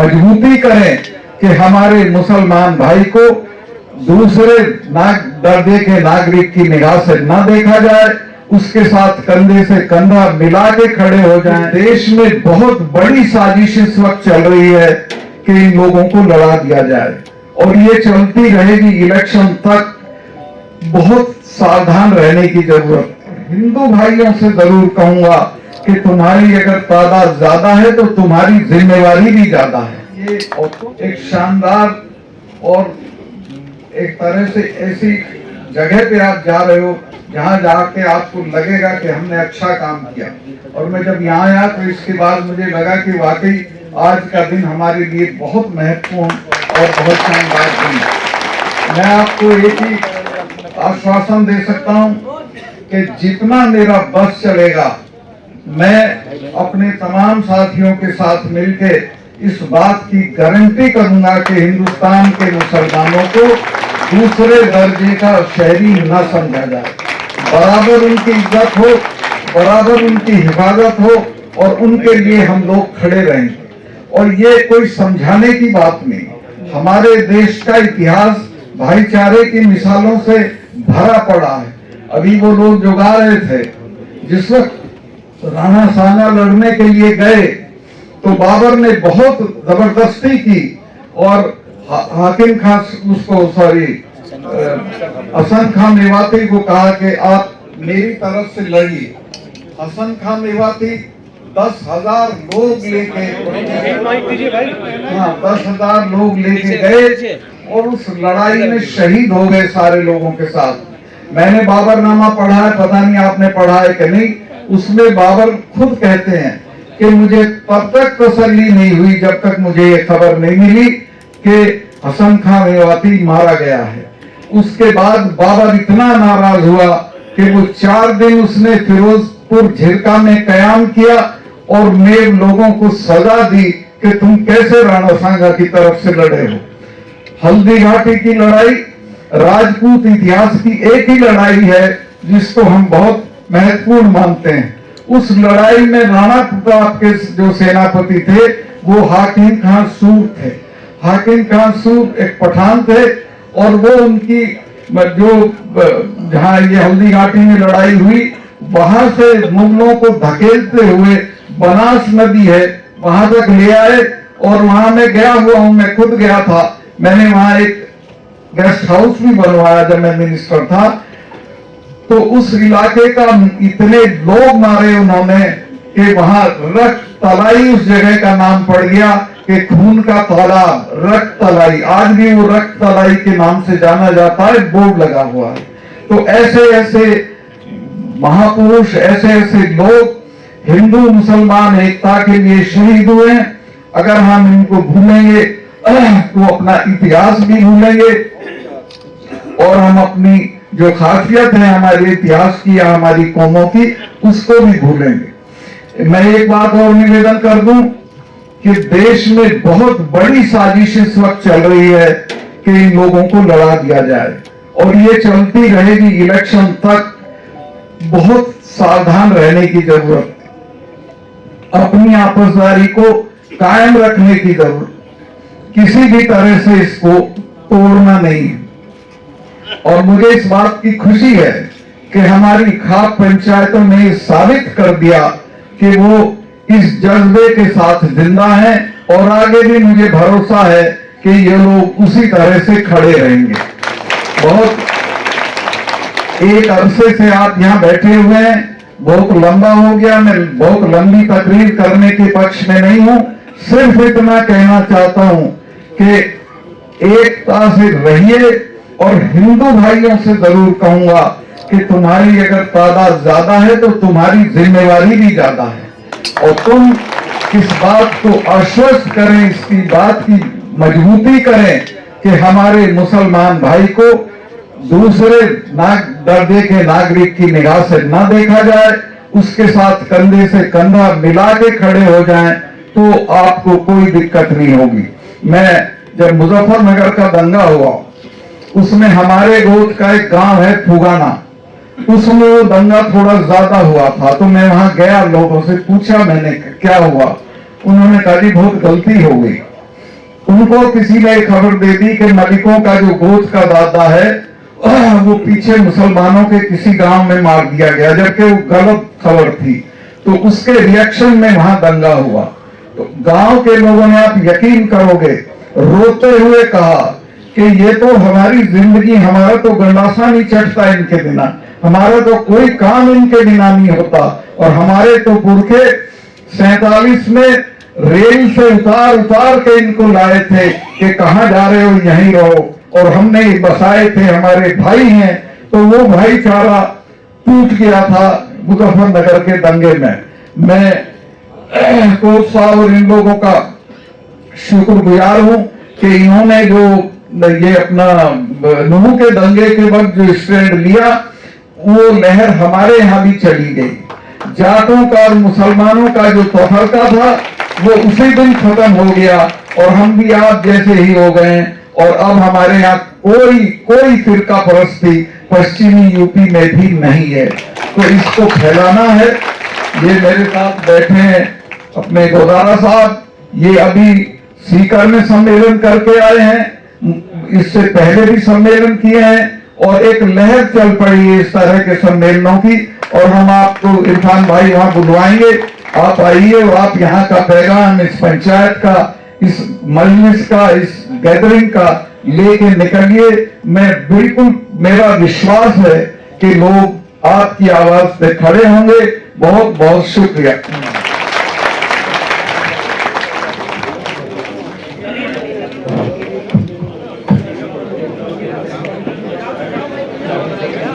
मजबूती करें कि हमारे मुसलमान भाई को दूसरे दर्जे के नागरिक की निगाह से न देखा जाए, उसके साथ कंधे से कंधा मिला के खड़े हो जाएं। देश में बहुत बड़ी साजिश इस वक्त चल रही है कि इन लोगों को लड़ा दिया जाए और ये चलती रहेगी इलेक्शन तक। बहुत सावधान रहने की जरूरत है। हिंदू भाइयों से जरूर कहूंगा कि तुम्हारी अगर तादाद ज्यादा है तो तुम्हारी जिम्मेवारी भी ज्यादा है। ये एक शानदार और एक तरह से ऐसी जगह पे आप जा रहे हो जहां जाके आपको लगेगा कि हमने अच्छा काम किया। और मैं जब यहाँ आया तो इसके बाद मुझे लगा कि वाकई आज का दिन हमारे लिए बहुत महत्वपूर्ण और बहुत शानदार दिन है। मैं आपको एक ही आश्वासन दे सकता हूं कि जितना मेरा बस चलेगा मैं अपने तमाम साथियों के साथ मिलकर इस बात की गारंटी करूंगा कि हिंदुस्तान के मुसलमानों को दूसरे दर्जे का शहरी न समझा जाए। बराबर उनकी इज्जत हो, बराबर उनकी हिफाजत हो और उनके लिए हम लोग खड़े रहेंगे। और ये कोई समझाने की बात नहीं, हमारे देश का इतिहास भाईचारे की मिसालों से भरा पड़ा है। अभी वो लोग जो गा रहे थे, जिस वक्त राणा सांगा लड़ने के लिए गए तो बाबर ने बहुत जबरदस्ती की और हाकिम खान उसको हसन खान मेवाती को कहा कि आप मेरी तरफ से लड़िए। हसन खान मेवाती 10,000 लोग लेके 10,000 लोग लेके गए और उस लड़ाई में शहीद हो गए सारे लोगों के साथ। मैंने बाबरनामा पढ़ा है, पता नहीं आपने पढ़ा है कि नहीं। उसमें बाबर खुद कहते हैं कि मुझे तब तक तसल्ली नहीं हुई जब तक मुझे ये खबर नहीं मिली कि हसन खान मेवाती मारा गया है। उसके बाद बाबर इतना नाराज हुआ कि वो 4 दिन उसने फिरोजपुर झिरका में कयाम किया और मेरे लोगों को सजा दी कि तुम कैसे राणा सांगा की तरफ से लड़े हो। हल्दी घाटी की लड़ाई राजपूत इतिहास की एक ही लड़ाई है जिसको हम बहुत महत्वपूर्ण मानते हैं। उस लड़ाई में राणा प्रताप के जो सेनापति थे वो हाकिम खान सूर थे। हाकिम खान सूर एक पठान थे और वो उनकी जो जहां ये हल्दी घाटी में लड़ाई हुई वहां से मुगलों को धकेलते हुए बनास नदी है वहां तक ले आए। और वहां मैं गया हुआ हूं, मैं खुद गया था। मैंने वहां एक गेस्ट हाउस भी बनवाया जब मैं मिनिस्टर था। तो उस इलाके का इतने लोग मारे उन्होंने कि वहां रक्त तलाई उस जगह का नाम पड़ गया कि खून का तालाब, रक्त तलाई। आज भी वो रक्त तलाई के नाम से जाना जाता है, बोर्ड लगा हुआ है। तो ऐसे ऐसे महापुरुष, ऐसे ऐसे लोग हिंदू मुसलमान एकता के लिए शहीद हुए। अगर हम इनको भूलेंगे तो अपना इतिहास भी भूलेंगे और हम अपनी जो खासियत है हमारे इतिहास की या हमारी कौमों की उसको भी भूलेंगे। मैं एक बात और निवेदन कर दूं कि देश में बहुत बड़ी साजिश इस वक्त चल रही है कि इन लोगों को लड़ा दिया जाए और ये चलती रहेगी इलेक्शन तक। बहुत सावधान रहने की जरूरत है, अपनी आपसदारी को कायम रखने की जरूरत, किसी भी तरह से इसको तोड़ना नहीं है। और मुझे इस बात की खुशी है कि हमारी खाप पंचायतों ने साबित कर दिया कि वो इस जज्बे के साथ जिंदा हैं और आगे भी मुझे भरोसा है कि ये लोग उसी तरह से खड़े रहेंगे। बहुत एक अरसे से आप यहाँ बैठे हुए हैं, बहुत लंबा हो गया। मैं बहुत लंबी तकरीर करने के पक्ष में नहीं हूं, सिर्फ इतना कहना चाहता हूं कि एकता से रहिए। और हिंदू भाइयों से जरूर कहूंगा कि तुम्हारी अगर तादाद ज्यादा है तो तुम्हारी जिम्मेवारी भी ज्यादा है और तुम इस बात को आश्वस्त करें, इसकी बात की मजबूती करें कि हमारे मुसलमान भाई को दूसरे दर्जे के नागरिक की निगाह से न देखा जाए, उसके साथ कंधे से कंधा मिला के खड़े हो जाएं तो आपको कोई दिक्कत नहीं होगी। मैं जब मुजफ्फरनगर का दंगा हुआ उसमें हमारे गोद का एक गांव है फुगाना, उसमें वो दंगा थोड़ा ज्यादा हुआ था। तो मैं वहां गया, लोगों से पूछा मैंने क्या हुआ। उन्होंने कहा जी बहुत गलती हो गई, उनको किसी ने खबर दे दी कि मलिकों का जो गोद का दादा है वो पीछे मुसलमानों के किसी गांव में मार दिया गया, जबकि वो गलत खबर थी। तो उसके रिएक्शन में वहां दंगा हुआ। तो गांव के लोगों ने, आप यकीन करोगे, रोते हुए कहा कि ये तो हमारी जिंदगी, हमारा तो गंडासा नहीं चढ़ता इनके बिना, हमारा तो कोई काम इनके बिना नहीं होता, और हमारे तो पुरखे 47 में रेल से उतार उतार के इनको लाए थे कि कहां जा रहे हो, यहीं रहो, और हमने बसाए थे, हमारे भाई हैं। तो वो भाईचारा टूट गया था मुजफ्फरनगर के दंगे में। मैं कोच साहब और इन लोगों का शुक्रगुजार हूं कि इन्होंने जो ये अपना नूह के दंगे के वक्त जो स्टैंड लिया, वो लहर हमारे यहाँ भी चली गई। जाटों का और मुसलमानों का जो तफरका था वो उसी दिन खत्म हो गया, और हम भी आप जैसे ही हो गए। और अब हमारे यहाँ कोई फिरका परस्ती पश्चिमी यूपी में भी नहीं है। तो इसको फैलाना है। ये मेरे साथ बैठे हैं अपने गोदारा साहब, ये अभी सीकर में सम्मेलन करके आए हैं, इससे पहले भी सम्मेलन किए हैं, और एक लहर चल पड़ी है इस तरह के सम्मेलनों की। और हम आपको इरफान भाई वहां बुलवाएंगे, आप आइए और आप यहाँ का पैगाम इस पंचायत का, इस मजलिस का, इस गैदरिंग का लेके निकलिए। मैं बिल्कुल, मेरा विश्वास है कि लोग आपकी आवाज पे खड़े होंगे। बहुत बहुत शुक्रिया।